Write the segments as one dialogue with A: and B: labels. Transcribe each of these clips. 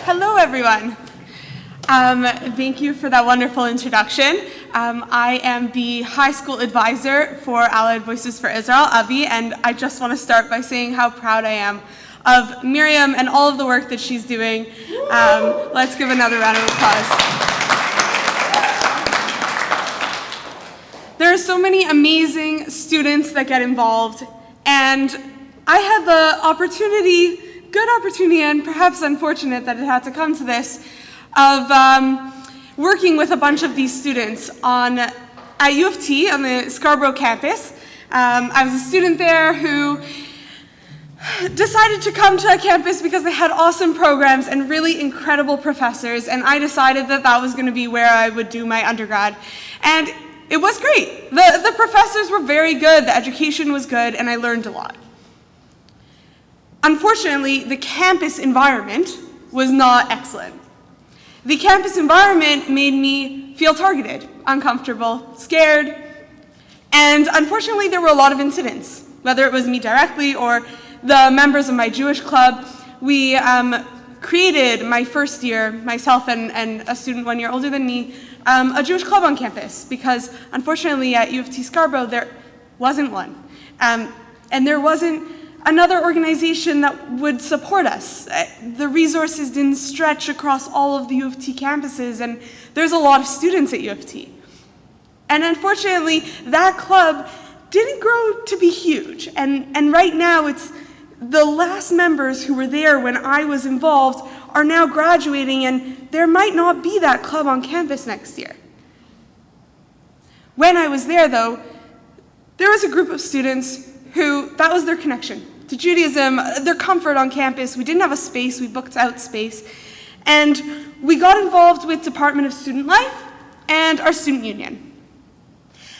A: Hello, everyone. Thank you for that wonderful introduction. I am the high school advisor for Allied Voices for Israel, Avi, and I just want to start by saying how proud I am of Miriam and all of the work that she's doing. Let's give another round of applause. There are so many amazing students that get involved, and I had the good opportunity, and perhaps unfortunate that it had to come to this, of working with a bunch of these students at U of T on the Scarborough campus. I was a student there who decided to come to campus because they had awesome programs and really incredible professors, and I decided that that was going to be where I would do my undergrad. And it was great. The professors were very good, the education was good, and I learned a lot. Unfortunately, the campus environment was not excellent. The campus environment made me feel targeted, uncomfortable, scared, and unfortunately there were a lot of incidents, whether it was me directly or the members of my Jewish club. We created my first year, myself and a student 1 year older than me, a Jewish club on campus, because unfortunately at U of T Scarborough there wasn't one. And there wasn't another organization that would support us. The resources didn't stretch across all of the U of T campuses, and there's a lot of students at U of T. And unfortunately, that club didn't grow to be huge. And right now, it's the last members who were there when I was involved are now graduating, and there might not be that club on campus next year. When I was there, though, there was a group of students who, that was their connection to Judaism, their comfort on campus. We didn't have a space, we booked out space. And we got involved with Department of Student Life and our student union.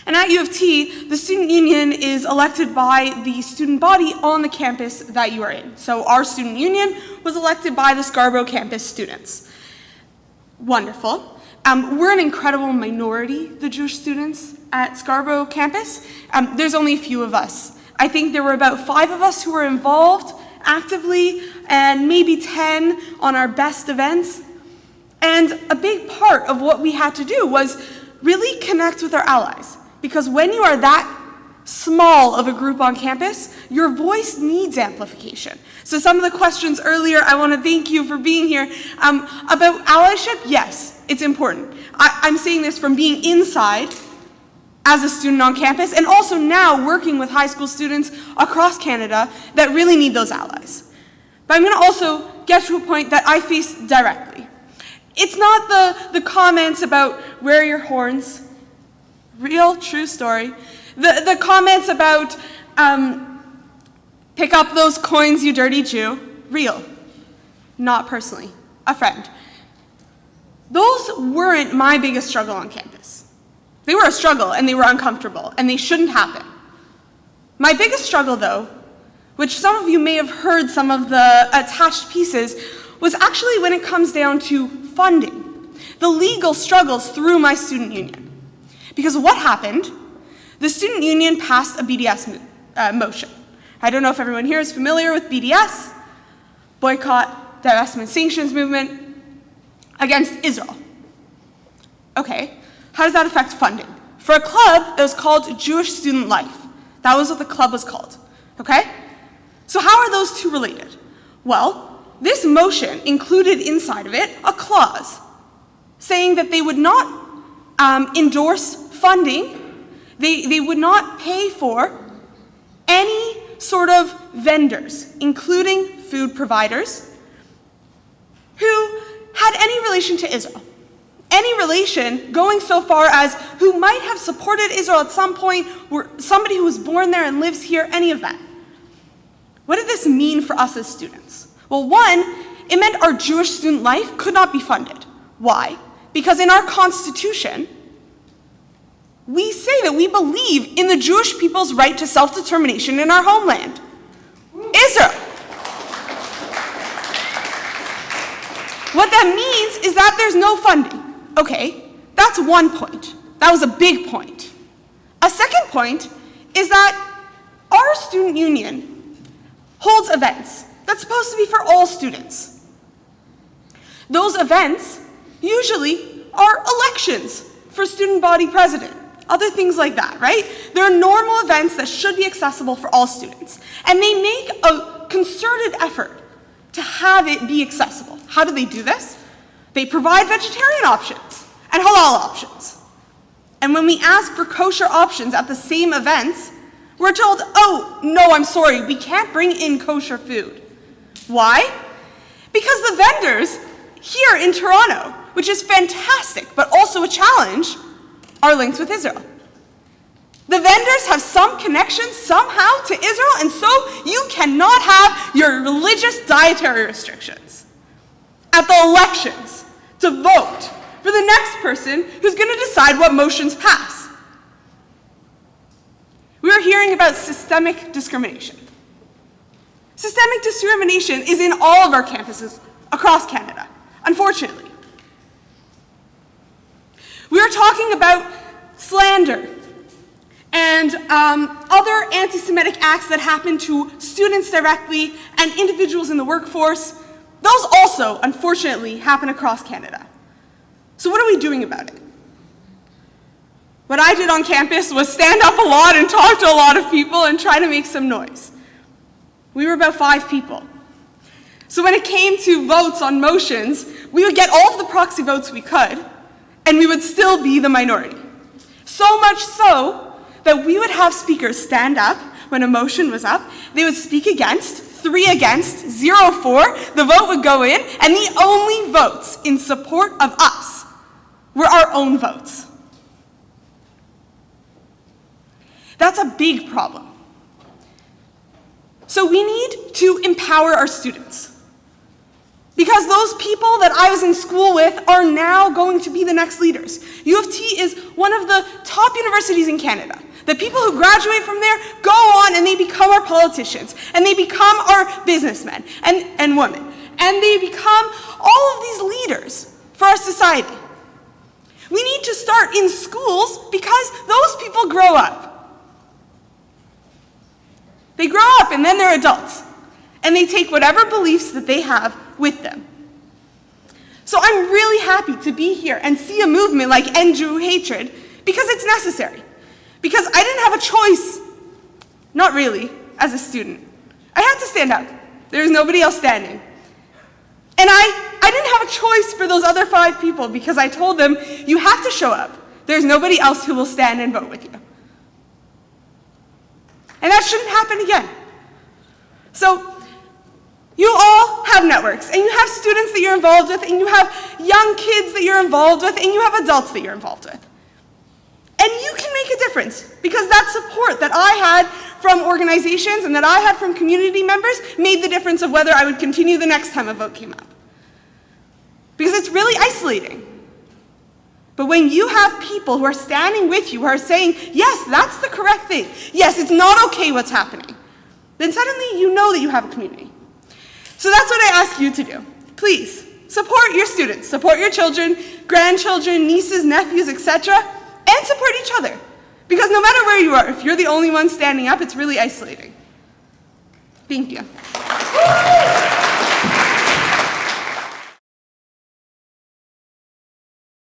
A: And at U of T, the student union is elected by the student body on the campus that you are in. So our student union was elected by the Scarborough campus students. Wonderful. We're an incredible minority, the Jewish students at Scarborough campus. There's only a few of us. I think there were about 5 of us who were involved actively, and maybe 10 on our best events. And a big part of what we had to do was really connect with our allies. Because when you are that small of a group on campus, your voice needs amplification. So some of the questions earlier, I want to thank you for being here. About allyship, yes, it's important. I'm saying this from being inside as a student on campus, and also now working with high school students across Canada that really need those allies. But I'm going to also get to a point that I face directly. It's not the comments about wear your horns, real, true story. The comments about pick up those coins, you dirty Jew, real, not personally, a friend. Those weren't my biggest struggle on campus. They were a struggle, and they were uncomfortable, and they shouldn't happen. My biggest struggle, though, which some of you may have heard some of the attached pieces, was actually when it comes down to funding, the legal struggles through my student union. Because what happened? The student union passed a BDS motion. I don't know if everyone here is familiar with BDS, Boycott, Divestment, Sanctions Movement, against Israel. Okay. How does that affect funding? For a club that was called Jewish Student Life. That was what the club was called, okay? So how are those two related? Well, this motion included inside of it a clause saying that they would not endorse funding, they would not pay for any sort of vendors, including food providers, who had any relation to Israel. Any relation going so far as who might have supported Israel at some point, or somebody who was born there and lives here, any of that. What did this mean for us as students? Well, one, it meant our Jewish student life could not be funded. Why? Because in our Constitution, we say that we believe in the Jewish people's right to self-determination in our homeland, Israel. What that means is that there's no funding. Okay, that's one point. That was a big point. A second point is that our student union holds events that's supposed to be for all students. Those events usually are elections for student body president, other things like that, right? They're normal events that should be accessible for all students. And they make a concerted effort to have it be accessible. How do they do this? They provide vegetarian options and halal options. And when we ask for kosher options at the same events, we're told, oh, no, I'm sorry, we can't bring in kosher food. Why? Because the vendors here in Toronto, which is fantastic, but also a challenge, are linked with Israel. The vendors have some connection somehow to Israel, and so you cannot have your religious dietary restrictions at the elections to vote for the next person who's going to decide what motions pass. We are hearing about systemic discrimination. Systemic discrimination is in all of our campuses across Canada, unfortunately. We are talking about slander and other anti-Semitic acts that happen to students directly and individuals in the workforce. Those also, unfortunately, happen across Canada. So what are we doing about it? What I did on campus was stand up a lot and talk to a lot of people and try to make some noise. We were about 5 people. So when it came to votes on motions, we would get all of the proxy votes we could, and we would still be the minority. So much so that we would have speakers stand up when a motion was up, they would speak against, 3 against, 0 for, the vote would go in, and the only votes in support of us were our own votes. That's a big problem. So we need to empower our students. Because those people that I was in school with are now going to be the next leaders. U of T is one of the top universities in Canada. The people who graduate from there go on and they become our politicians, and they become our businessmen and women, and they become all of these leaders for our society. We need to start in schools because those people grow up. They grow up and then they're adults, and they take whatever beliefs that they have with them. So I'm really happy to be here and see a movement like End Jew Hatred because it's necessary. Because I didn't have a choice, not really, as a student. I had to stand up. There was nobody else standing. And I didn't have a choice for those other 5 people because I told them, you have to show up. There's nobody else who will stand and vote with you. And that shouldn't happen again. So you all have networks, and you have students that you're involved with, and you have young kids that you're involved with, and you have adults that you're involved with. And you can make a difference, because that support that I had from organizations and that I had from community members made the difference of whether I would continue the next time a vote came up. Because it's really isolating. But when you have people who are standing with you, who are saying, yes, that's the correct thing, yes, it's not okay what's happening, then suddenly you know that you have a community. So that's what I ask you to do. Please, support your students, support your children, grandchildren, nieces, nephews, etc., and support each other. Because no matter where you are, if you're the only one standing up, it's really isolating. Thank you.